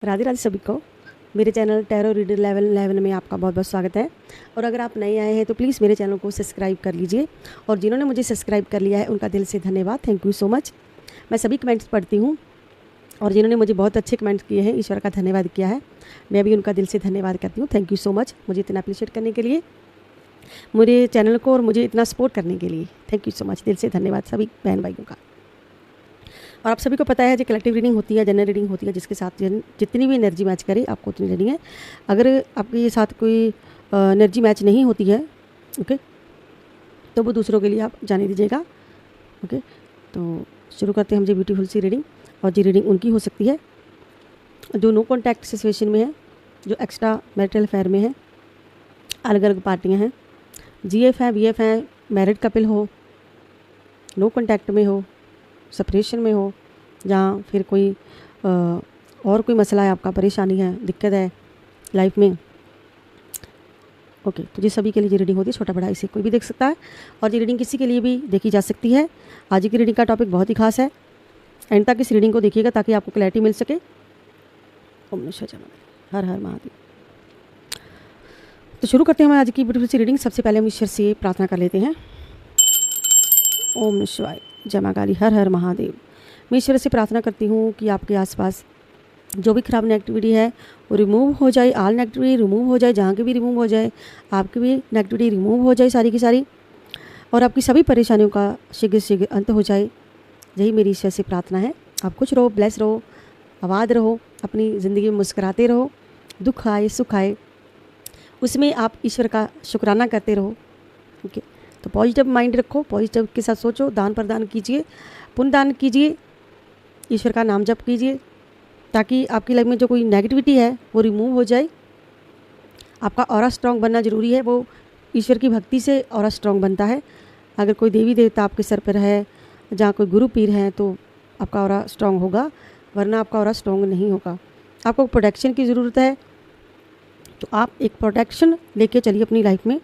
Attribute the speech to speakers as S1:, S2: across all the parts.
S1: राधे राधे सभी को मेरे चैनल टैरो रीडर लेवल 11 में आपका बहुत बहुत स्वागत है। और अगर आप नए आए हैं तो प्लीज़ मेरे चैनल को सब्सक्राइब कर लीजिए, और जिन्होंने मुझे सब्सक्राइब कर लिया है उनका दिल से धन्यवाद, थैंक यू सो मच। मैं सभी कमेंट्स पढ़ती हूँ और जिन्होंने मुझे बहुत अच्छे कमेंट्स किए हैं, ईश्वर का धन्यवाद किया है, मैं भी उनका दिल से धन्यवाद करती हूँ। थैंक यू सो मच मुझे इतना अप्रिशिएट करने के लिए, मेरे चैनल को और मुझे इतना सपोर्ट करने के लिए। थैंक यू सो मच, दिल से धन्यवाद सभी बहन भाइयों का। और आप सभी को पता है जो कलेक्टिव रीडिंग होती है, जनरल रीडिंग होती है, जिसके साथ जितनी भी एनर्जी मैच करे आपको उतनी लेनी है। अगर आपके साथ कोई एनर्जी मैच नहीं होती है, ओके, तो वो दूसरों के लिए आप जाने दीजिएगा। ओके, तो शुरू करते हैं हम जी ब्यूटीफुल सी रीडिंग। और जी रीडिंग उनकी हो सकती है जो नो कॉन्टैक्ट सिचुएशन में है, जो एक्स्ट्रा मैरिटल अफेयर में है, अलग अलग पार्टियाँ हैं, जीएफ हैं, बीएफ हैं, मैरिड कपल हो, नो कॉन्टैक्ट में हो, सेपरेशन में हो, जहाँ फिर कोई और कोई मसला है, आपका परेशानी है, दिक्कत है लाइफ में। ओके, तो ये सभी के लिए ये रीडिंग होती है, छोटा बड़ा इसे कोई भी देख सकता है, और ये रीडिंग किसी के लिए भी देखी जा सकती है। आज की रीडिंग का टॉपिक बहुत ही खास है, एंड तक इस रीडिंग को देखिएगा ताकि आपको क्लैरिटी मिल सके। ओम नमः शिवाय, हर हर महादेव। तो शुरू करते हैं हम आज की ब्यूटीफुल सी रीडिंग। सबसे पहले हम ईश्वर से प्रार्थना कर लेते हैं। ओम नमः शिवाय, जय मां काली, हर हर महादेव। मैं ईश्वर से प्रार्थना करती हूँ कि आपके आसपास जो भी खराब नेगेटिविटी है वो रिमूव हो जाए, आल नेगेटिविटी रिमूव हो जाए, जहाँ की भी रिमूव हो जाए, आपकी भी नेगेटिविटी रिमूव हो जाए सारी की सारी, और आपकी सभी परेशानियों का शीघ्र शीघ्र अंत हो जाए। यही मेरी ईश्वर से प्रार्थना है। आप खुश रहो, ब्लेस रहो, आबाद रहो, अपनी ज़िंदगी में मुस्कुराते रहो, दुख आए सुख आए उसमें आप ईश्वर का शुक्राना करते रहो। ओके, तो पॉजिटिव माइंड रखो, पॉजिटिव के साथ सोचो, दान प्रदान कीजिए, पुण्य दान कीजिए, ईश्वर का नाम जप कीजिए, ताकि आपकी लाइफ में जो कोई नेगेटिविटी है वो रिमूव हो जाए। आपका ऑरा स्ट्रॉन्ग बनना ज़रूरी है, वो ईश्वर की भक्ति से ऑरा स्ट्रॉन्ग बनता है। अगर कोई देवी देवता आपके सर पर है, जहाँ कोई गुरु पीर हैं, तो आपका ऑरा स्ट्रॉन्ग होगा, वरना आपका ऑरा स्ट्रॉन्ग नहीं होगा। आपको प्रोटेक्शन की ज़रूरत है, तो आप एक प्रोटेक्शन लेके चलिए अपनी लाइफ में।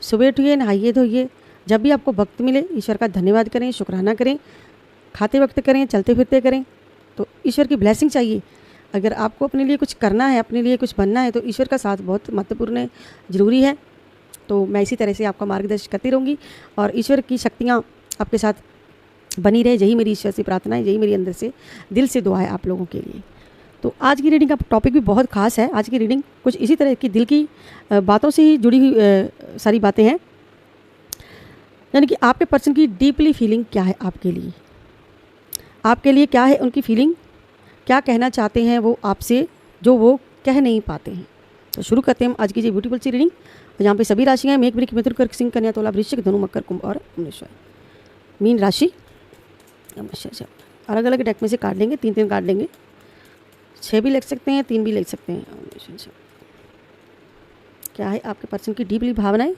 S1: सुबह उठिए, नहाइए धोइए, जब भी आपको वक्त मिले ईश्वर का धन्यवाद करें, शुक्राना करें, खाते वक्त करें, चलते फिरते करें, तो ईश्वर की ब्लेसिंग चाहिए। अगर आपको अपने लिए कुछ करना है, अपने लिए कुछ बनना है, तो ईश्वर का साथ बहुत महत्वपूर्ण ज़रूरी है। तो मैं इसी तरह से आपका मार्गदर्शन करती रहूँगी और ईश्वर की शक्तियाँ आपके साथ बनी रहे, यही मेरी ईश्वर से प्रार्थना है, यही मेरी अंदर से दिल से दुआ है आप लोगों के लिए। तो आज की रीडिंग का टॉपिक भी बहुत खास है। आज की रीडिंग कुछ इसी तरह की दिल की बातों से ही जुड़ी हुई सारी बातें हैं, यानी कि आपके पर्सन की डीपली फीलिंग क्या है आपके लिए, आपके लिए क्या है उनकी फीलिंग, क्या कहना चाहते हैं वो आपसे, जो वो कह नहीं पाते हैं। तो शुरू करते हैं हम आज की ये ब्यूटीफुल सी रीडिंग, जहाँ पे सभी राशियाँ हैं, मेघ वृश्चिक मिथुन कर्क सिंह कन्या तुला वृश्चिक धनु मकर कुंभ और मीन राशि। अलग अलग डेक में से काट लेंगे, 3 काट लेंगे, 6 भी लिख सकते हैं, 3 भी लिख सकते हैं। क्या है आपके पर्सन की डीपली भावनाएं,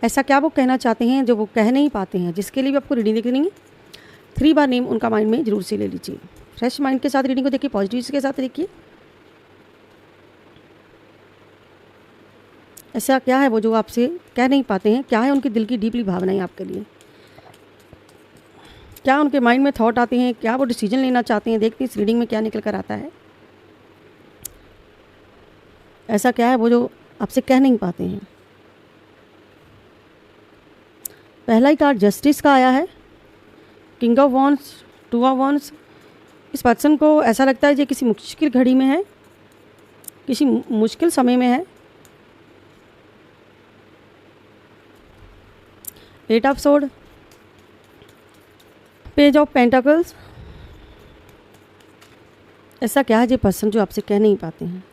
S1: ऐसा क्या वो कहना चाहते हैं जो वो कह नहीं पाते हैं, जिसके लिए भी आपको रीडिंग देखनी है। 3 बार नेम उनका माइंड में जरूर से ले लीजिए। फ्रेश माइंड के साथ रीडिंग को देखिए, पॉजिटिव के साथ देखिए। ऐसा क्या है वो जो आपसे कह नहीं पाते हैं, क्या है उनके दिल की डीपली भावनाएं आपके लिए, क्या उनके माइंड में थॉट आते हैं, क्या वो डिसीजन लेना चाहते हैं। देखते हैं इस रीडिंग में क्या निकल कर आता है। ऐसा क्या है वो जो आपसे कह नहीं पाते हैं। पहला ही कार्ड जस्टिस का आया है, king of wands, 2 of wands. इस पर्सन को ऐसा लगता है ये किसी मुश्किल घड़ी में है, किसी मुश्किल समय में है। 8 of sword, page of pentacles. ऐसा क्या है ये पर्सन जो आपसे कह नहीं पाते हैं।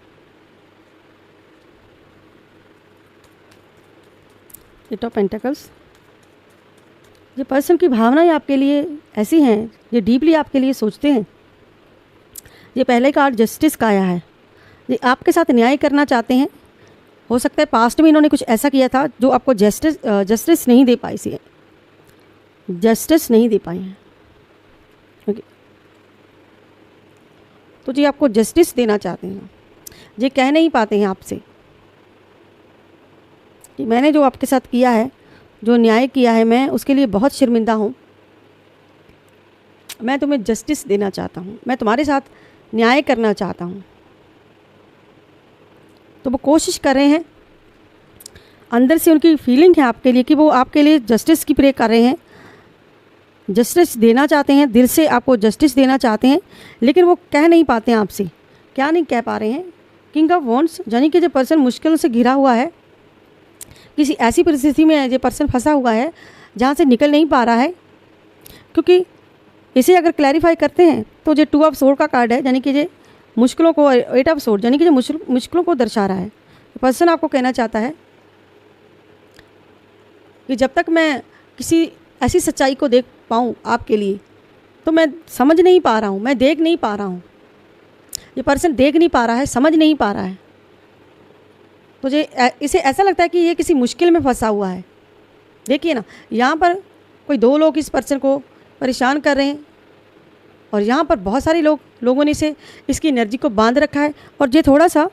S1: 8 ऑफ पेंटाकल्स। ये पर्सन की भावनाएं आपके लिए ऐसी हैं, ये डीपली आपके लिए सोचते हैं। ये पहले कार्ड जस्टिस का आया है, ये आपके साथ न्याय करना चाहते हैं। हो सकता है पास्ट में इन्होंने कुछ ऐसा किया था जो आपको जस्टिस नहीं दे पाई सी, जस्टिस नहीं दे पाए हैं। ओके, तो जी आपको जस्टिस देना चाहते हैं, ये कह नहीं पाते हैं आपसे कि मैंने जो आपके साथ किया है, जो न्याय किया है, मैं उसके लिए बहुत शर्मिंदा हूँ, मैं तुम्हें जस्टिस देना चाहता हूँ, मैं तुम्हारे साथ न्याय करना चाहता हूँ। तो वो कोशिश कर रहे हैं, अंदर से उनकी फीलिंग है आपके लिए कि वो आपके लिए जस्टिस की प्रे कर रहे हैं, जस्टिस देना चाहते हैं, दिल से आपको जस्टिस देना चाहते हैं, लेकिन वो कह नहीं पाते हैं आपसे। क्या नहीं कह पा रहे हैं? किंग ऑफ वॉन्ड्स, यानी कि जो पर्सन मुश्किलों से घिरा हुआ है, किसी ऐसी परिस्थिति में जो पर्सन फंसा हुआ है जहाँ से निकल नहीं पा रहा है। क्योंकि इसे अगर क्लैरिफाई करते हैं तो जो 2 ऑफ सोर्ड का कार्ड है, यानी कि जो मुश्किलों को, 8 ऑफ सोर्ड यानी कि जो मुश्किलों को दर्शा रहा है। पर्सन आपको कहना चाहता है कि जब तक मैं किसी ऐसी सच्चाई को देख पाऊँ आपके लिए, तो मैं समझ नहीं पा रहा हूँ, मैं देख नहीं पा रहा हूँ। ये पर्सन देख नहीं पा रहा है, समझ नहीं पा रहा है। तो इसे ऐसा लगता है कि ये किसी मुश्किल में फंसा हुआ है। देखिए ना, यहाँ पर कोई 2 लोग इस पर्सन को परेशान कर रहे हैं, और यहाँ पर बहुत सारे लोगों ने इसकी एनर्जी को बांध रखा है। और ये थोड़ा सा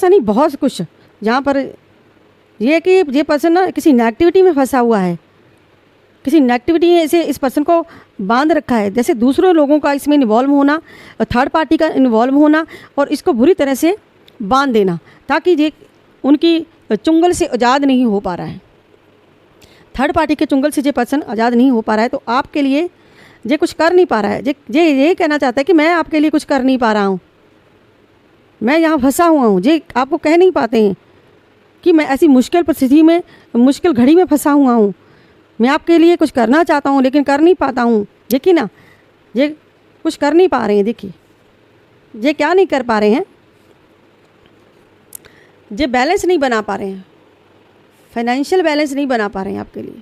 S1: नहीं, बहुत कुछ जहाँ पर ये है कि ये पर्सन ना किसी नेगेटिविटी में फंसा हुआ है, किसी नेगेटिविटी ने इस पर्सन को बांध रखा है। जैसे दूसरे लोगों का इसमें इन्वॉल्व होना, थर्ड पार्टी का इन्वॉल्व होना, और इसको बुरी तरह से बांध देना, ताकि ये उनकी चुंगल से आज़ाद नहीं हो पा रहा है। थर्ड पार्टी के चुंगल से ये पर्सन आज़ाद नहीं हो पा रहा है, तो आपके लिए ये कुछ कर नहीं पा रहा है। ये कहना चाहता है कि मैं आपके लिए कुछ कर नहीं पा रहा हूँ, मैं यहाँ फंसा हुआ हूँ। ये आपको कह नहीं पाते हैं कि मैं ऐसी मुश्किल परिस्थिति में, मुश्किल घड़ी में फंसा हुआ हूँ, मैं आपके लिए कुछ करना चाहता हूँ लेकिन कर नहीं पाता हूँ। देखिए ना, ये कुछ कर नहीं पा रहे हैं। देखिए ये क्या नहीं कर पा रहे हैं, ये बैलेंस नहीं बना पा रहे हैं, फाइनेंशियल बैलेंस नहीं बना पा रहे हैं आपके लिए।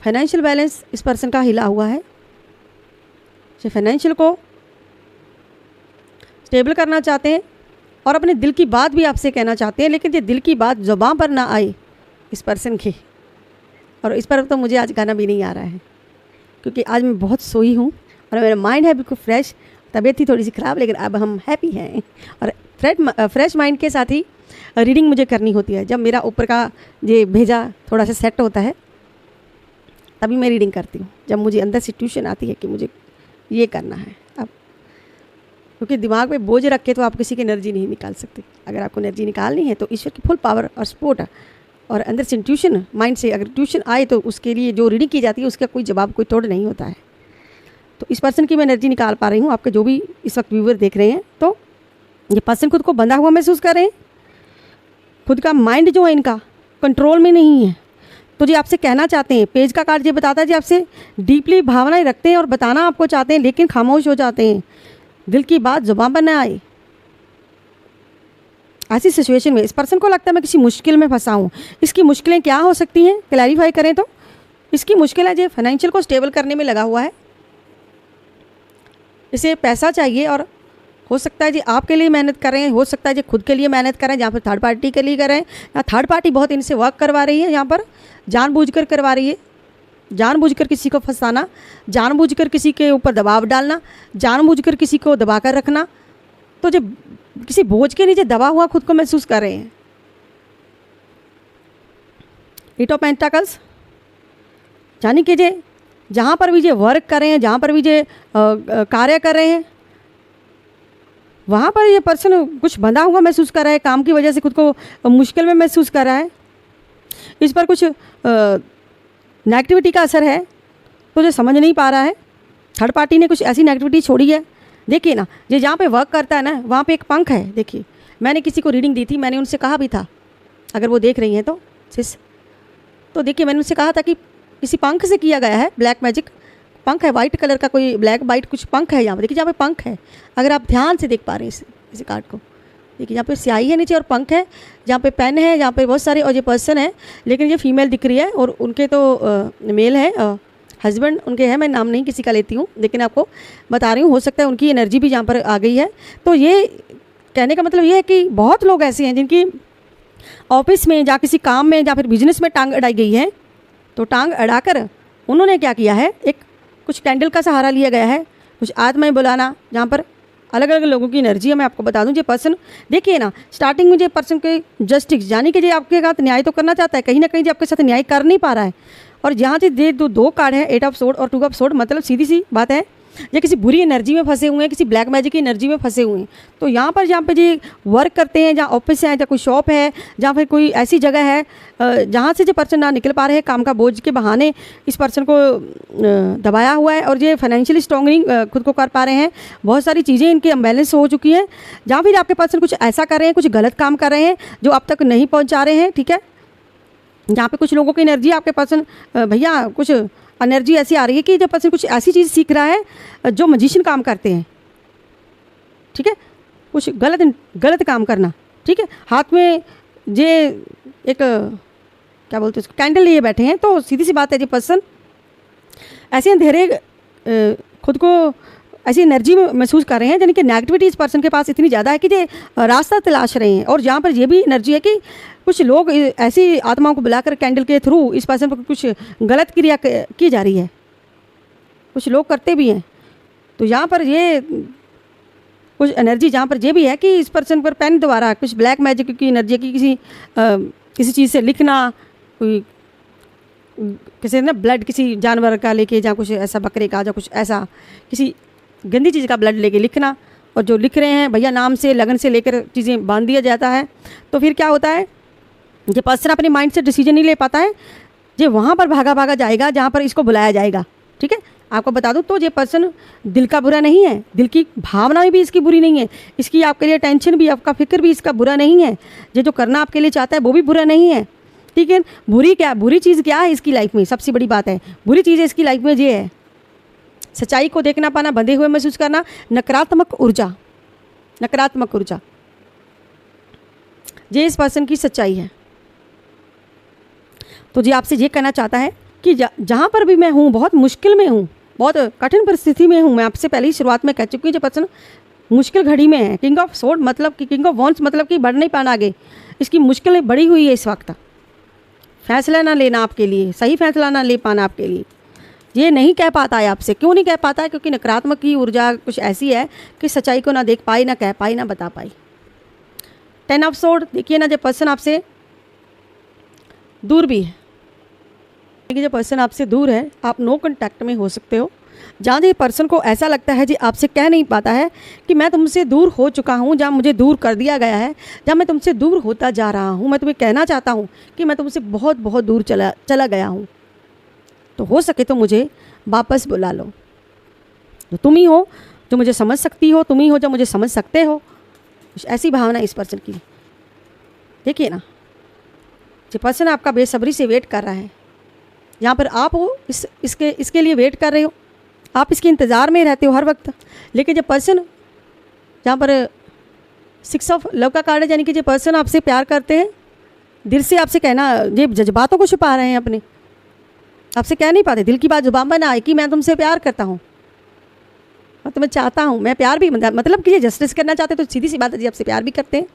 S1: फाइनेंशियल बैलेंस इस पर्सन का हिला हुआ है। ये फाइनेंशियल को स्टेबल करना चाहते हैं और अपने दिल की बात भी आपसे कहना चाहते हैं, लेकिन ये दिल की बात ज़ुबान पर ना आए इस पर्सन की। और इस पर तो मुझे आज गाना भी नहीं आ रहा है, क्योंकि आज मैं बहुत सोई हूँ और मेरा माइंड है बिल्कुल फ्रेश। तबीयत थी थोड़ी सी ख़राब, लेकिन अब हम हैप्पी हैं। और फ्रेश माइंड के साथ ही रीडिंग मुझे करनी होती है। जब मेरा ऊपर का ये भेजा थोड़ा सा सेट होता है, तभी मैं रीडिंग करती हूँ। जब मुझे अंदर से ट्यूशन आती है कि मुझे ये करना है अब, क्योंकि दिमाग पे बोझ रख के तो आप किसी की एनर्जी नहीं निकाल सकते। अगर आपको एनर्जी निकालनी है तो ईश्वर की फुल पावर और सपोर्ट और अंदर से ट्यूशन, माइंड से अगर ट्यूशन आए तो उसके लिए जो रीडिंग की जाती है उसका कोई जवाब, कोई तोड़ नहीं होता है। तो इस पर्सन की मैं एनर्जी निकाल पा रही हूँ। आपके जो भी इस वक्त व्यूअर देख रहे हैं, तो ये पर्सन खुद को बंधा हुआ महसूस कर रहे हैं। खुद का माइंड जो है इनका कंट्रोल में नहीं है। तो जी आपसे कहना चाहते हैं, पेज का कार्ड ये बताता है जी आपसे डीपली भावनाएं रखते हैं और बताना आपको चाहते हैं, लेकिन खामोश हो जाते हैं। दिल की बात जुबान पर ना आए। ऐसी सिचुएशन में इस पर्सन को लगता है मैं किसी मुश्किल में फंसा हूँ। इसकी मुश्किलें क्या हो सकती हैं, क्लैरिफाई करें तो इसकी मुश्किल है जो फाइनेंशियल को स्टेबल करने में लगा हुआ है। इसे पैसा चाहिए और हो सकता है जी आपके लिए मेहनत कर रहे हैं, हो सकता है जी खुद के लिए मेहनत कर रहे हैं, जहाँ पर थर्ड पार्टी के लिए कर रहे हैं, या थर्ड पार्टी बहुत इनसे वर्क करवा रही है, यहाँ पर जानबूझकर करवा रही है। जानबूझकर किसी को फंसाना, जानबूझकर किसी के ऊपर दबाव डालना, जानबूझकर किसी को दबा कर रखना। तो जब किसी बोझ के नीचे दबा हुआ खुद को महसूस कर रहे हैं। 8 ऑफ पेंटाकल्स, यानी कि जे जहाँ पर भी जे वर्क कर रहे हैं, जहाँ पर भी जे कार्य कर रहे हैं, वहाँ पर ये पर्सन कुछ बंधा हुआ महसूस कर रहा है। काम की वजह से खुद को मुश्किल में महसूस कर रहा है। इस पर कुछ नेगेटिविटी का असर है, तो जो समझ नहीं पा रहा है। थर्ड पार्टी ने कुछ ऐसी नेगेटिविटी छोड़ी है। देखिए ना, ये जहाँ पे वर्क करता है ना, वहाँ पे एक पंख है। देखिए, मैंने किसी को रीडिंग दी थी, मैंने उनसे कहा भी था, अगर वो देख रही हैं तो सिस, तो देखिए मैंने उनसे कहा था कि किसी पंख से किया गया है, ब्लैक मैजिक पंख है, वाइट कलर का कोई ब्लैक वाइट कुछ पंख है यहाँ पर। देखिए जहाँ पे पंख है, अगर आप ध्यान से देख पा रहे हैं इस कार्ड को, देखिए यहाँ पे स्याही है नीचे और पंख है, जहाँ पे पेन है, जहाँ पे बहुत सारे, और ये पर्सन है, लेकिन ये फीमेल दिख रही है और उनके तो मेल है, हस्बैंड उनके हैं। मैं नाम नहीं किसी का लेती हूँ, लेकिन आपको बता रही हूँ, हो सकता है उनकी एनर्जी भी यहाँ पर आ गई है। तो ये कहने का मतलब ये है कि बहुत लोग ऐसे हैं जिनकी ऑफिस में या किसी काम में या फिर बिजनेस में टांग अड़ाई गई है। तो टांग अड़ाकर उन्होंने क्या किया है, एक कुछ कैंडल का सहारा लिया गया है, कुछ आत्माएं बुलाना, जहाँ पर अलग अलग लोगों की एनर्जी है। मैं आपको बता दूं, ये पर्सन देखिए ना, स्टार्टिंग में ये पर्सन के जस्टिस, यानी कि ये आपके साथ न्याय तो करना चाहता है, कहीं ना कहीं आपके साथ न्याय कर नहीं पा रहा है। और यहाँ से ये दो कार्ड है, 8 ऑफ सोर्ड और 2 ऑफ सोर्ड, मतलब सीधी सी बात है या किसी बुरी एनर्जी में फंसे हुए हैं, किसी ब्लैक मैजिक की एनर्जी में फंसे हुए हैं। तो यहाँ पर जहाँ पे जी वर्क करते हैं, जहाँ ऑफिस है, जहाँ कोई शॉप है, जहाँ फिर कोई ऐसी जगह है जहाँ से जो पर्सन ना निकल पा रहे हैं, काम का बोझ के बहाने इस पर्सन को दबाया हुआ है और ये फाइनेंशियली स्ट्रॉन्ग नहीं खुद को कर पा रहे हैं। बहुत सारी चीज़ें इनकी अम्बैलेंस हो चुकी हैं। जहाँ फिर आपके पर्सन कुछ ऐसा कर रहे हैं, कुछ गलत काम कर रहे हैं जो अब तक नहीं पहुँचा रहे हैं, ठीक है। जहाँ पे कुछ लोगों की एनर्जी आपके पर्सन भैया कुछ एनर्जी ऐसी आ रही है कि जब पर्सन कुछ ऐसी चीज़ सीख रहा है जो मैजिशियन काम करते हैं, ठीक है, कुछ गलत काम करना, ठीक है। हाथ में ये एक क्या बोलते हैं कैंडल लिए बैठे हैं, तो सीधी सी बात है, ये पर्सन ऐसे अंधेरे खुद को ऐसी एनर्जी में महसूस कर रहे हैं, यानी कि नेगेटिविटी इस पर्सन के पास इतनी ज़्यादा है कि ये रास्ता तलाश रहे हैं। और यहाँ पर ये भी एनर्जी है कि कुछ लोग ऐसी आत्माओं को बुलाकर कैंडल के थ्रू इस पर्सन पर कुछ गलत क्रिया की जा रही है, कुछ लोग करते भी हैं। तो यहाँ पर ये कुछ एनर्जी जहाँ पर ये भी है कि इस पर्सन पर पेन द्वारा कुछ ब्लैक मैजिक की एनर्जी की किसी चीज़ से लिखना, कोई किसी ना ब्लड किसी जानवर का लेके, या कुछ ऐसा बकरे का, या कुछ ऐसा किसी गंदी चीज़ का ब्लड लेके लिखना, और जो लिख रहे हैं भैया नाम से लगन से लेकर चीज़ें बांध दिया जाता है। तो फिर क्या होता है, ये पर्सन अपने माइंड से डिसीजन नहीं ले पाता है, ये वहाँ पर भागा भागा जाएगा जहाँ पर इसको बुलाया जाएगा, ठीक है। आपको बता दूँ तो ये पर्सन दिल का बुरा नहीं है, दिल की भावना भी इसकी बुरी नहीं है, इसकी आपके लिए टेंशन भी, आपका फिक्र भी इसका बुरा नहीं है, ये जो करना आपके लिए चाहता है वो भी बुरा नहीं है, ठीक है। बुरी चीज़ क्या है इसकी लाइफ में, सबसे बड़ी बात है बुरी चीज़ इसकी लाइफ में ये है, सच्चाई को देखना पाना, बंधे हुए महसूस करना, नकारात्मक ऊर्जा ये इस पर्सन की सच्चाई है। तो जी आपसे ये कहना चाहता है कि जहाँ पर भी मैं हूँ, बहुत मुश्किल में हूँ, बहुत कठिन परिस्थिति में हूँ। मैं आपसे पहले ही शुरुआत में कह चुकी हूँ, जो पर्सन मुश्किल घड़ी में है, किंग ऑफ सोर्ड मतलब कि किंग ऑफ वॉन्ड्स मतलब कि बढ़ नहीं पाना आगे, इसकी मुश्किलें बढ़ी हुई है इस वक्त। फैसला ना लेना आपके लिए, सही फैसला ना ले पाना आपके लिए, ये नहीं कह पाता है आपसे। क्यों नहीं कह पाता है? क्योंकि नकारात्मक की ऊर्जा कुछ ऐसी है कि सच्चाई को ना देख पाई, ना कह पाई, ना बता पाई। 10 ऑफ सोर्ड देखिए ना, जब पर्सन आपसे दूर भी है, देखिए जब पर्सन आपसे दूर है, आप नो कांटेक्ट में हो सकते हो, जहाँ ये पर्सन को ऐसा लगता है जी आपसे कह नहीं पाता है कि मैं तुमसे दूर हो चुका हूँ, जहाँ मुझे दूर कर दिया गया है, जहाँ मैं तुमसे दूर होता जा रहा हूँ, मैं तुम्हें कहना चाहता हूँ कि मैं तुमसे बहुत बहुत दूर चला गया हूँ, तो हो सके तो मुझे वापस बुला लो। तो तुम ही हो जो मुझे समझ सकती हो, तुम ही हो जो मुझे समझ सकते हो, कुछ ऐसी भावना इस पर्सन की। देखिए ना, जो पर्सन आपका बेसब्री से वेट कर रहा है, यहाँ पर आप हो इसके लिए वेट कर रहे हो, आप इसके इंतज़ार में रहते हो हर वक्त। लेकिन जब पर्सन, जहाँ पर 6 ऑफ लव का कार्ड है, यानी कि जो पर्सन आपसे प्यार करते हैं, दिल से आपसे कहना, ये जज्बातों को छुपा रहे हैं अपने, आपसे कह नहीं पाते, दिल की बात जुबान पर ना आए कि मैं तुमसे प्यार करता हूँ और तुम्हें चाहता हूँ, मैं प्यार भी मतलब कि ये जस्टिस करना चाहते, तो सीधी सी बात है जी आपसे प्यार भी करते हैं,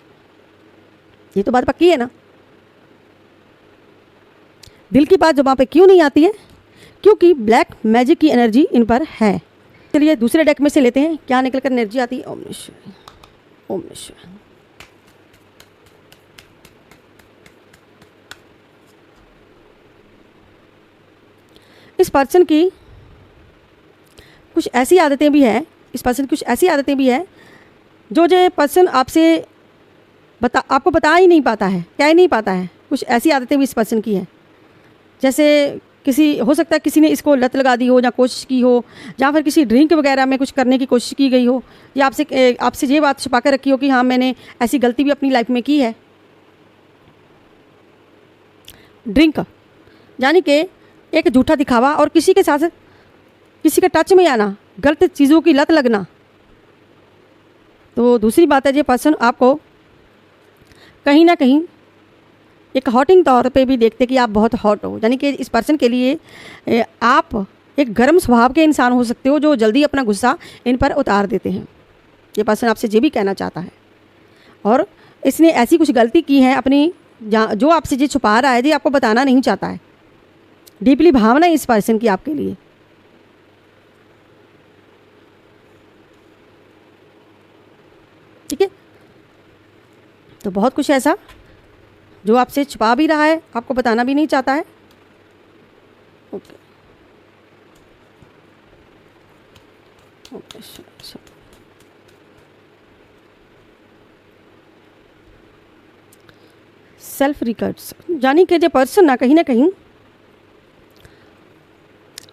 S1: ये तो बात पक्की है ना। दिल की बात जुबान पे क्यों नहीं आती है? क्योंकि ब्लैक मैजिक की एनर्जी इन पर है। चलिए दूसरे डेक में से लेते हैं क्या निकल कर एनर्जी आती है। ओम नमः, ओम नमः। इस पर्सन की कुछ ऐसी आदतें भी है, इस पर्सन की कुछ ऐसी आदतें भी है जो पर्सन आपसे आपको बता ही नहीं पाता है, कह ही नहीं पाता है। कुछ ऐसी आदतें भी इस पर्सन की हैं, जैसे किसी, हो सकता है किसी ने इसको लत लगा दी हो, या कोशिश की हो, या फिर किसी ड्रिंक वगैरह में कुछ करने की कोशिश की गई हो, या आपसे ये बात छुपा कर रखी हो कि हाँ मैंने ऐसी गलती भी अपनी लाइफ में की है। ड्रिंक यानी कि एक झूठा दिखावा और किसी के साथ किसी के टच में आना, गलत चीज़ों की लत लगना। तो दूसरी बात है, ये पर्सन आपको कहीं ना कहीं एक हॉटिंग तौर पे भी देखते कि आप बहुत हॉट हो, यानी कि इस पर्सन के लिए आप एक गर्म स्वभाव के इंसान हो सकते हो, जो जल्दी अपना गुस्सा इन पर उतार देते हैं। ये पर्सन आपसे ये भी कहना चाहता है, और इसने ऐसी कुछ गलती की है अपनी, जो आपसे ये छुपा रहा है, जी आपको बताना नहीं चाहता है। डीपली भावना है इस पर्सन की आपके लिए। ठीक है, तो बहुत कुछ ऐसा जो आपसे छुपा भी रहा है, आपको बताना भी नहीं चाहता है। ओके, सेल्फ रिकॉर्ड्स, यानी कि जो पर्सन ना कहीं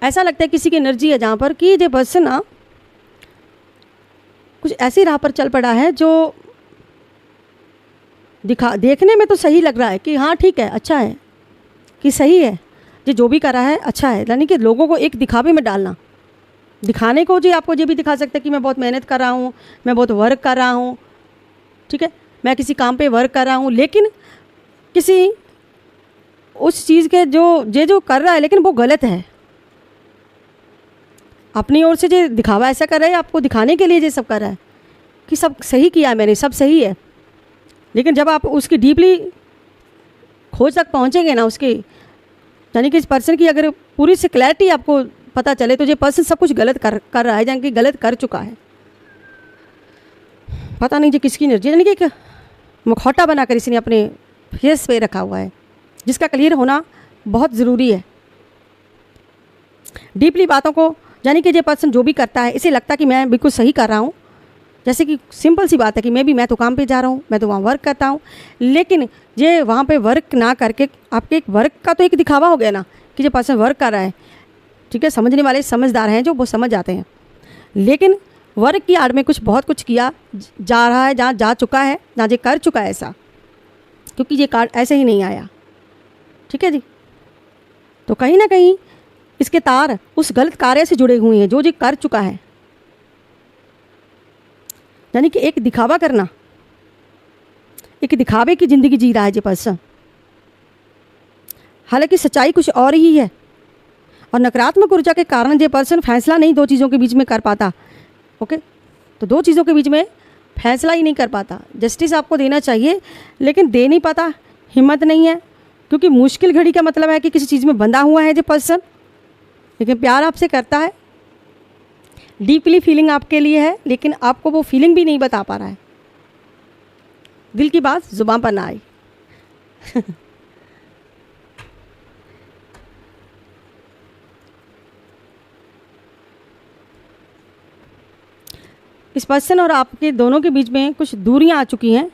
S1: ऐसा लगता है किसी की एनर्जी है जहाँ पर कि जो पर्सन ना कुछ ऐसी राह पर चल पड़ा है जो देखने में तो सही लग रहा है कि हाँ ठीक है, अच्छा है, कि सही है, जो भी कर रहा है अच्छा है, यानी कि लोगों को एक दिखावे में डालना, दिखाने को जी आपको ये भी दिखा सकता है कि मैं बहुत मेहनत कर रहा हूँ, मैं बहुत वर्क कर रहा हूँ, ठीक है, मैं किसी काम पे वर्क कर रहा हूँ, लेकिन किसी उस चीज़ के जो कर रहा है लेकिन वो गलत है, अपनी ओर से जो दिखावा ऐसा कर रहा है, आपको दिखाने के लिए ये सब कर रहा है कि सब सही किया है मैंने, सब सही है, लेकिन जब आप उसकी डीपली खोज तक पहुँचेंगे ना उसके, यानी कि इस पर्सन की अगर पूरी से क्लैरिटी आपको पता चले तो ये पर्सन सब कुछ गलत कर रहा है, यानी कि गलत कर चुका है, पता नहीं जी किसकी एनर्जी, यानी कि एक मुखौटा बनाकर इसने अपने फेस पे रखा हुआ है, जिसका क्लियर होना बहुत ज़रूरी है। डीपली बातों को, यानी कि ये पर्सन जो भी करता है इसे लगता है कि मैं बिल्कुल सही कर रहा हूँ, जैसे कि सिंपल सी बात है कि मैं तो काम पे जा रहा हूँ, मैं तो वहाँ वर्क करता हूँ, लेकिन ये वहाँ पे वर्क ना करके आपके एक वर्क का तो एक दिखावा हो गया ना कि ये पर्सन वर्क कर रहा है, ठीक है, समझने वाले समझदार हैं जो वो समझ जाते हैं, लेकिन वर्क की आड़ में बहुत कुछ किया जा रहा है, जहाँ जा चुका है, जहाँ ये कर चुका है ऐसा, क्योंकि ये कार्ड ऐसे ही नहीं आया, ठीक है जी। तो कहीं ना कहीं इसके तार उस गलत कार्य से जुड़े हुए हैं जो जी कर चुका है, यानी कि एक दिखावा करना, एक दिखावे की ज़िंदगी जी रहा है ये पर्सन, हालांकि सच्चाई कुछ और ही है, और नकारात्मक ऊर्जा के कारण ये पर्सन फैसला नहीं दो चीज़ों के बीच में कर पाता, ओके, तो दो चीज़ों के बीच में फैसला ही नहीं कर पाता, जस्टिस आपको देना चाहिए लेकिन दे नहीं पाता, हिम्मत नहीं है, क्योंकि मुश्किल घड़ी का मतलब है कि किसी चीज़ में बंधा हुआ है ये पर्सन, लेकिन प्यार आपसे करता है, डीपली फीलिंग आपके लिए है, लेकिन आपको वो फीलिंग भी नहीं बता पा रहा है, दिल की बात जुबान पर ना आई इस पर्सन और आपके दोनों के बीच में कुछ दूरियां आ चुकी हैं,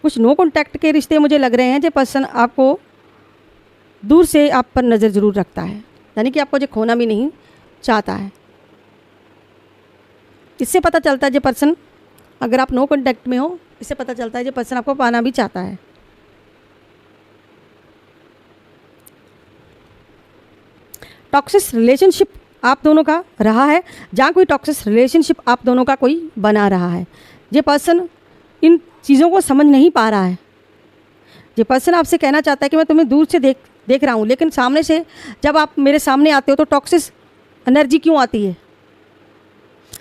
S1: कुछ नो कॉन्टैक्ट के रिश्ते मुझे लग रहे हैं, जो पर्सन आपको दूर से आप पर नज़र ज़रूर रखता है, यानी कि आपको जो खोना भी नहीं चाहता है। इससे पता चलता है जो पर्सन, अगर आप नो कॉन्टैक्ट में हो, इससे पता चलता है जो पर्सन आपको पाना भी चाहता है। टॉक्सिक रिलेशनशिप आप दोनों का रहा है, जहाँ कोई टॉक्सिक रिलेशनशिप आप दोनों का कोई बना रहा है, ये पर्सन इन चीज़ों को समझ नहीं पा रहा है, ये पर्सन आपसे कहना चाहता है कि मैं तुम्हें दूर से देख रहा हूँ, लेकिन सामने से जब आप मेरे सामने आते हो तो टॉक्सिक एनर्जी क्यों आती है,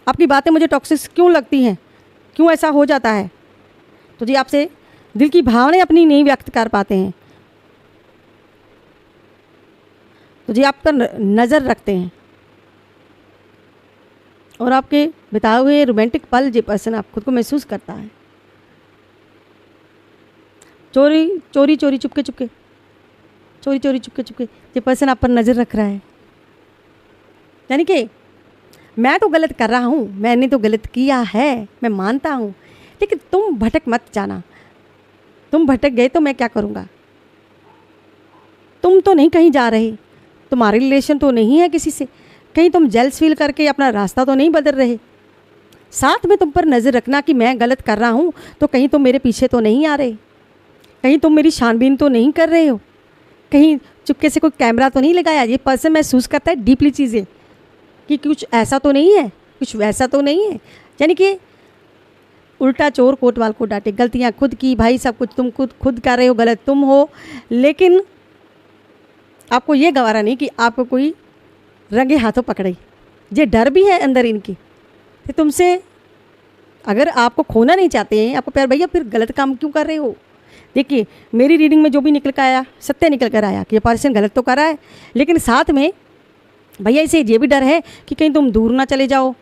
S1: आपकी बातें मुझे टॉक्सिक क्यों लगती हैं, क्यों ऐसा हो जाता है, तो जी आपसे दिल की भावनाएं अपनी नहीं व्यक्त कर पाते हैं, तो जी आप पर नज़र रखते हैं, और आपके बिताए हुए रोमांटिक पल ये पर्सन आप खुद को महसूस करता है, चोरी चुपके चुपके ये पर्सन आप पर नज़र रख रहा है, यानी कि मैं तो गलत कर रहा हूँ, मैंने तो गलत किया है, मैं मानता हूँ, लेकिन तुम भटक मत जाना, तुम भटक गए तो मैं क्या करूँगा, तुम तो नहीं कहीं जा रहे, तुम्हारी रिलेशन तो नहीं है किसी से, कहीं तुम जेल्स फील करके अपना रास्ता तो नहीं बदल रहे, साथ में तुम पर नज़र रखना कि मैं गलत कर रहा हूँ तो कहीं तुम मेरे पीछे तो नहीं आ रहे, कहीं तुम मेरी छानबीन तो नहीं कर रहे हो, कहीं चुपके से कोई कैमरा तो नहीं लगाया। ये पर्सन महसूस करता है डीपली चीज़ें कि कुछ ऐसा तो नहीं है, कुछ वैसा तो नहीं है, यानी कि उल्टा चोर कोतवाल को डांटे, गलतियाँ खुद की, भाई सब कुछ तुम खुद कर रहे हो, गलत तुम हो, लेकिन आपको ये गवारा नहीं कि आपको कोई रंगे हाथों पकड़े, ये डर भी है अंदर इनकी कि तुमसे अगर आपको खोना नहीं चाहते हैं, आपको प्यार, भैया फिर गलत काम क्यों कर रहे हो। देखिए मेरी रीडिंग में जो भी निकल कर आया, सत्य निकल कर आया कि ये पर्सन गलत तो कर रहा है, लेकिन साथ में भैया इसे ये भी डर है कि कहीं तुम दूर ना चले जाओ,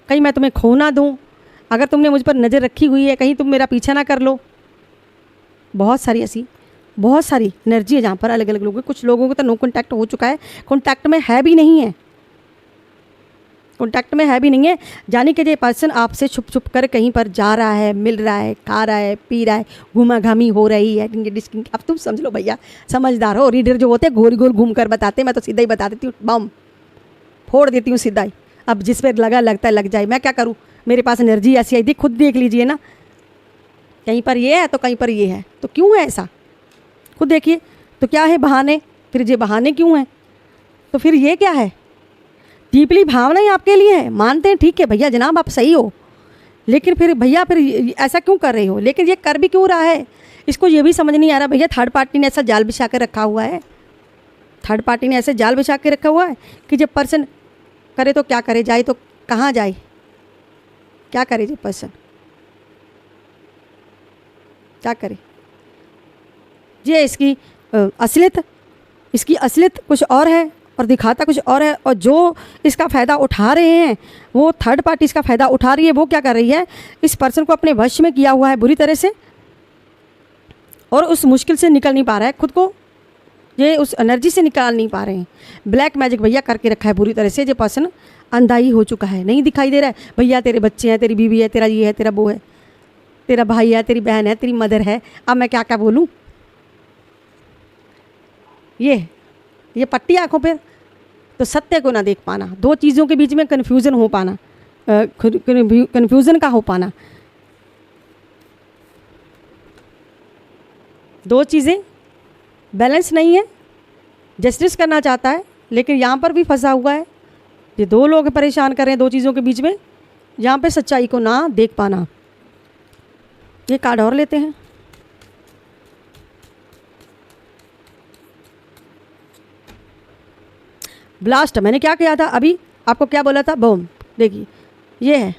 S1: कहीं मैं तुम्हें खो ना दूँ, अगर तुमने मुझ पर नज़र रखी हुई है कहीं तुम मेरा पीछा ना कर लो। बहुत सारी एनर्जी है जहाँ पर अलग अलग लोगों, कुछ लोगों को तो नो कॉन्टैक्ट हो चुका है, कॉन्टैक्ट में है भी नहीं है, कॉन्टैक्ट में है भी नहीं है, जाने के ये पर्सन आपसे छुप छुप कर कहीं पर जा रहा है, मिल रहा है, खा रहा है, पी रहा है, घूमा घामी हो रही है। अब तुम समझ लो भैया, समझदार हो। रीडर जो होते हैं गोल गोल घूम कर बताते, मैं तो सीधा ही बता देती हूँ, बम फोड़ देती हूँ सीधा ही। अब जिस पर लगता है लग जाए, मैं क्या करूँ, मेरे पास एनर्जी ऐसी आई थी, खुद देख लीजिए ना, कहीं पर ये है तो कहीं पर ये है, तो क्यों है ऐसा, खुद देखिए। तो क्या है बहाने, फिर ये बहाने क्यों हैं, तो फिर ये क्या है, डीपली भावना ही आपके लिए है। मानते हैं ठीक है भैया जनाब आप सही हो, लेकिन फिर भैया फिर ऐसा क्यों कर रहे हो, लेकिन ये कर भी क्यों रहा है, इसको ये भी समझ नहीं आ रहा भैया। थर्ड पार्टी ने ऐसा जाल बिछा कर रखा हुआ है, थर्ड पार्टी ने ऐसे जाल बिछा के रखा हुआ है कि जब पर्सन करे तो क्या करे, जाए तो कहाँ जाए, क्या करे जब पर्सन क्या करे। ये इसकी असलियत कुछ और है और दिखाता कुछ और है, और जो इसका फ़ायदा उठा रहे हैं वो थर्ड पार्टी इसका फ़ायदा उठा रही है। वो क्या कर रही है, इस पर्सन को अपने वश में किया हुआ है बुरी तरह से, और उस मुश्किल से निकल नहीं पा रहा है खुद को, ये उस एनर्जी से निकाल नहीं पा रहे हैं। ब्लैक मैजिक भैया करके रखा है बुरी तरह से। ये पर्सन अंधा ही हो चुका है, नहीं दिखाई दे रहा है भैया, तेरे बच्चे हैं, तेरी बीवी है, तेरा ये है, तेरा वो है, तेरा भाई है, तेरी बहन है, तेरी मदर है, अब मैं क्या क्या बोलूँ। ये पट्टी आंखों पे, तो सत्य को ना देख पाना, दो चीज़ों के बीच में कन्फ्यूज़न हो पाना, कन्फ्यूज़न का हो पाना, दो चीज़ें बैलेंस नहीं है। जस्टिस करना चाहता है लेकिन यहाँ पर भी फंसा हुआ है, ये दो लोग परेशान कर रहे हैं दो चीज़ों के बीच में, यहाँ पे सच्चाई को ना देख पाना। ये कार्ड और लेते हैं। ब्लास्ट, मैंने क्या किया था अभी, आपको क्या बोला था, बम। देखिए ये है,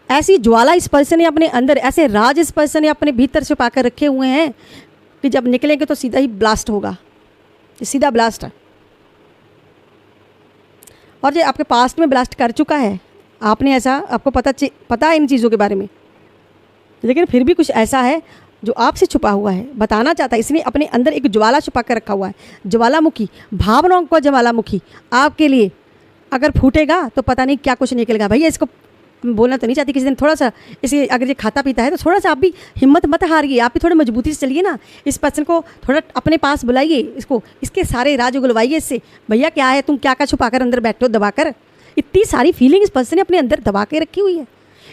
S1: ऐसी ज्वाला इस पर्सन ने अपने अंदर, ऐसे राज इस पर्सन ने अपने भीतर छुपा कर रखे हुए हैं कि जब निकलेंगे तो सीधा ही ब्लास्ट होगा, ये सीधा ब्लास्ट है। और ये आपके पास्ट में ब्लास्ट कर चुका है, आपने ऐसा, आपको पता है इन चीज़ों के बारे में, लेकिन फिर भी कुछ ऐसा है जो आपसे छुपा हुआ है, बताना चाहता है। इसने अपने अंदर एक ज्वाला छुपा कर रखा हुआ है, ज्वालामुखी, भावनाओं का ज्वालामुखी आपके लिए अगर फूटेगा तो पता नहीं क्या कुछ निकलेगा। भैया इसको बोलना तो नहीं चाहती, किसी दिन थोड़ा सा इसे, अगर ये खाता पीता है तो थोड़ा सा आप भी हिम्मत मत हारिए, आप भी थोड़ी मजबूती से चलिए ना, इस पर्सन को थोड़ा अपने पास बुलाइए, इसको, इसके सारे राज उगलवाइए इससे। भैया क्या है, तुम क्या छुपा कर अंदर बैठे हो दबा कर, इतनी सारी फीलिंग इस पर्सन ने अपने अंदर दबा के रखी हुई है,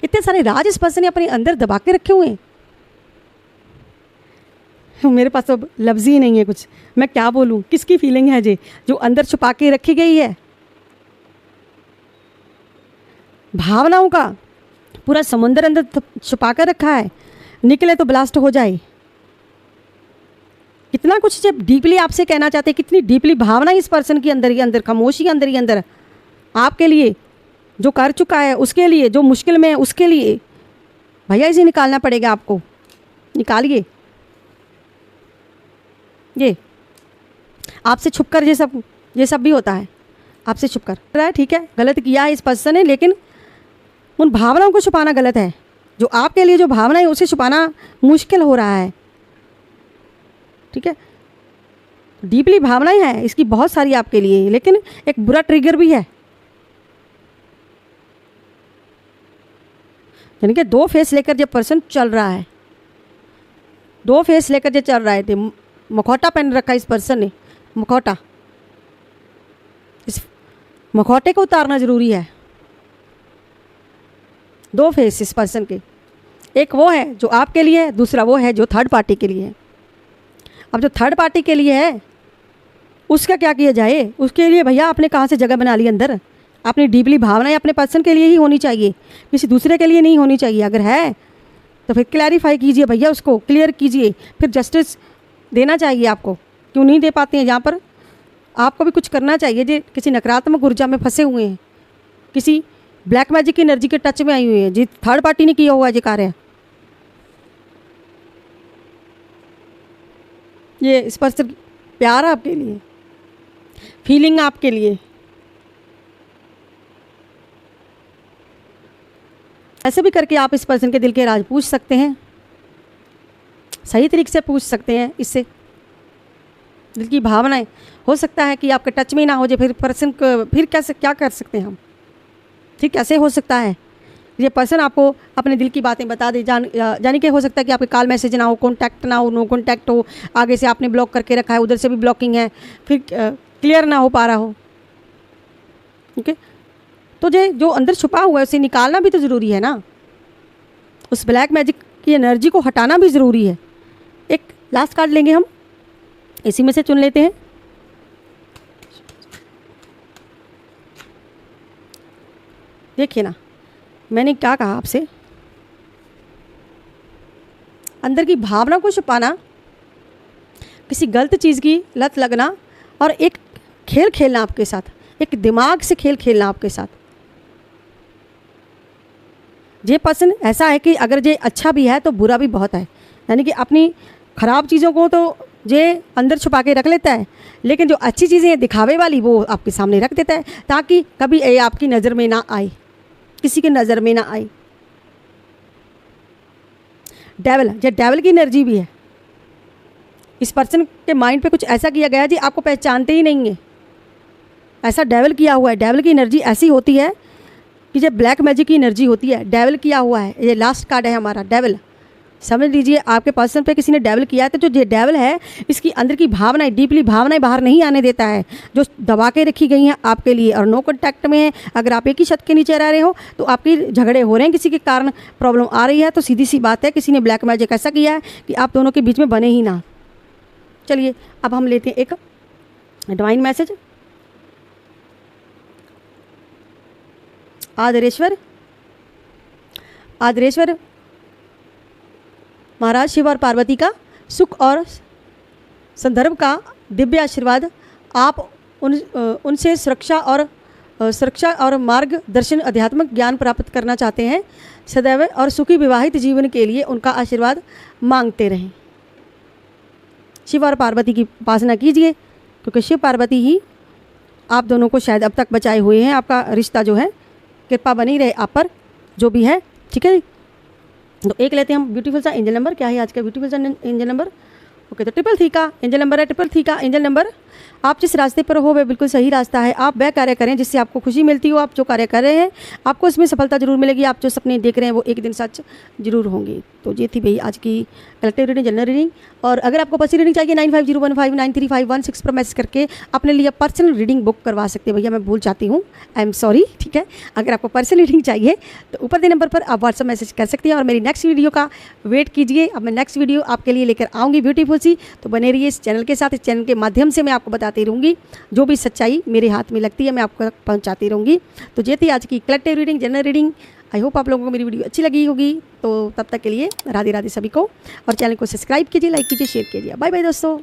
S1: इतने सारे राज इस पर्सन ने अपने अंदर दबा के रखे हुए हैं। मेरे पास तो लफ्ज़ ही नहीं है कुछ, मैं क्या बोलूँ, किसकी फीलिंग है ये जो अंदर छुपा के रखी गई है। भावनाओं का पूरा समुंदर अंदर छुपा कर रखा है, निकले तो ब्लास्ट हो जाए। कितना कुछ जब डीपली आपसे कहना चाहते हैं, कितनी डीपली भावना इस पर्सन के अंदर ही अंदर, खामोशी अंदर ही अंदर आपके लिए जो कर चुका है, उसके लिए जो मुश्किल में है उसके लिए। भैया इसे निकालना पड़ेगा आपको, निकालिए। ये आपसे छुपकर ये सब भी होता है, आपसे छुपकर रहा है, ठीक है, गलत किया है इस पर्सन ने, लेकिन उन भावनाओं को छुपाना गलत है। जो आपके लिए जो भावना है उसे छुपाना मुश्किल हो रहा है, ठीक है। डीपली भावनाएं हैं इसकी बहुत सारी आपके लिए, लेकिन एक बुरा ट्रिगर भी है, यानी कि दो फेस लेकर जब पर्सन चल रहा है, दो फेस लेकर जो चल रहा है, मुखौटा पहन रखा है इस पर्सन ने, मुखौटा, इस मुखौटे को उतारना ज़रूरी है। दो फेस इस पर्सन के, एक वो है जो आपके लिए है, दूसरा वो है जो थर्ड पार्टी के लिए है। अब जो थर्ड पार्टी के लिए है उसका क्या किया जाए, उसके लिए भैया आपने कहाँ से जगह बना ली अंदर, अपनी डीपली भावनाएं अपने पर्सन के लिए ही होनी चाहिए, किसी दूसरे के लिए नहीं होनी चाहिए। अगर है तो फिर क्लैरिफाई कीजिए भैया, उसको क्लियर कीजिए, फिर जस्टिस देना चाहिए आपको। क्यों नहीं दे पाते हैं, यहाँ पर आपको भी कुछ करना चाहिए। जो किसी नकारात्मक ऊर्जा में फंसे हुए हैं, किसी ब्लैक मैजिक की एनर्जी के टच में आई हुई है, जी थर्ड पार्टी ने किया हुआ है ये कार्य, ये इस पर सिर्फ प्यार आपके लिए, फीलिंग आपके लिए। ऐसे भी करके आप इस पर्सन के दिल के राज पूछ सकते हैं, सही तरीके से पूछ सकते हैं। इससे दिल की भावनाएं, हो सकता है कि आपके टच में ही ना हो जाए, फिर पर्सन को फिर क्या कर सकते हैं हम, ठीक, कैसे हो सकता है ये पर्सन आपको अपने दिल की बातें बता दे, जाने के हो सकता है कि आपके कॉल मैसेज ना हो, कॉन्टैक्ट ना हो, नो कॉन्टैक्ट हो, आगे से आपने ब्लॉक करके रखा है, उधर से भी ब्लॉकिंग है, फिर क्लियर ना हो पा रहा हो। ओके, तो जो अंदर छुपा हुआ है उसे निकालना भी तो ज़रूरी है ना, उस ब्लैक मैजिक की एनर्जी को हटाना भी ज़रूरी है। एक लास्ट कार्ड लेंगे हम, इसी में से चुन लेते हैं। देखिए ना, मैंने क्या कहा आपसे, अंदर की भावना को छुपाना, किसी गलत चीज़ की लत लगना और एक खेल खेलना आपके साथ, एक दिमाग से खेल खेलना आपके साथ। ये पर्सन ऐसा है कि अगर ये अच्छा भी है तो बुरा भी बहुत है, यानी कि अपनी ख़राब चीज़ों को तो ये अंदर छुपा के रख लेता है, लेकिन जो अच्छी चीज़ें दिखावे वाली वो आपके सामने रख देता है, ताकि कभी ये आपकी नज़र में ना आए, किसी की नज़र में ना आए। डेविल, ये डेविल की एनर्जी भी है। इस पर्सन के माइंड पे कुछ ऐसा किया गया है जी, आपको पहचानते ही नहीं है, ऐसा डेविल किया हुआ है। डेविल की एनर्जी ऐसी होती है कि ये ब्लैक मैजिक की एनर्जी होती है, डेविल किया हुआ है। ये लास्ट कार्ड है हमारा, डेविल। समझ लीजिए आपके पर्सन पे किसी ने डेविल किया है, तो जो ये डेविल है इसकी अंदर की भावनाएं, डीपली भावनाएं बाहर नहीं आने देता है, जो दबा के रखी गई हैं आपके लिए, और नो कॉन्टैक्ट में है। अगर आप एक ही छत के नीचे रह रहे हो तो आपकी झगड़े हो रहे हैं, किसी के कारण प्रॉब्लम आ रही है, तो सीधी सी बात है किसी ने ब्लैक मैजिक ऐसा किया है कि आप दोनों के बीच में बने ही ना। चलिए अब हम लेते हैं एक डिवाइन मैसेज। आदरेश्वर महाराज शिव और पार्वती का सुख और संदर्भ का दिव्य आशीर्वाद आप उनसे सुरक्षा और मार्गदर्शन, आध्यात्मिक ज्ञान प्राप्त करना चाहते हैं। सदैव और सुखी विवाहित जीवन के लिए उनका आशीर्वाद मांगते रहें। शिव और पार्वती की उपासना कीजिए, क्योंकि शिव पार्वती ही आप दोनों को शायद अब तक बचाए हुए हैं। आपका रिश्ता जो है, कृपा बनी रहे आप पर, जो भी है, ठीक है। तो एक लेते हैं हम ब्यूटीफुल सा एंजल नंबर। क्या है आज का ब्यूटीफुल सा एंजल नंबर? ओके, तो 333 का एंजल नंबर है। 333 का एंजल नंबर। आप जिस रास्ते पर हो वह बिल्कुल सही रास्ता है। आप वह कार्य करें जिससे आपको खुशी मिलती हो। आप जो कार्य कर रहे हैं आपको इसमें सफलता जरूर मिलेगी। आप जो सपने देख रहे हैं वो एक दिन सच जरूर होंगे। तो ये थी भाई आज की कलेक्टिव रीडिंग, जनरल रीडिंग। और अगर आपको पर्सनल रीडिंग चाहिए 9501593516 पर मैसेज करके अपने लिए पर्सनल रीडिंग बुक करवा सकते हैं। भैया मैं भूल जाती हूँ, आई एम सॉरी, ठीक है। अगर आपको पर्सनल रीडिंग चाहिए तो ऊपर के नंबर पर आप व्हाट्सअप मैसेज कर सकते हैं और मेरी नेक्स्ट वीडियो का वेट कीजिए। अब मैं नेक्स्ट वीडियो आपके लिए लेकर आऊँगी ब्यूटीफुल सी। तो बने रहिए इस चैनल के साथ। इस चैनल के माध्यम से मैं आपको बताती रहूँगी, जो भी सच्चाई मेरे हाथ में लगती है मैं आपको पहुँचाती रहूँगी। तो ये थी आज की collective reading, general reading. I hope आप लोगों को मेरी वीडियो अच्छी लगी होगी। तो तब तक के लिए राधे राधे सभी को, और चैनल को सब्सक्राइब कीजिए, लाइक कीजिए, शेयर कीजिए। बाय बाय दोस्तों।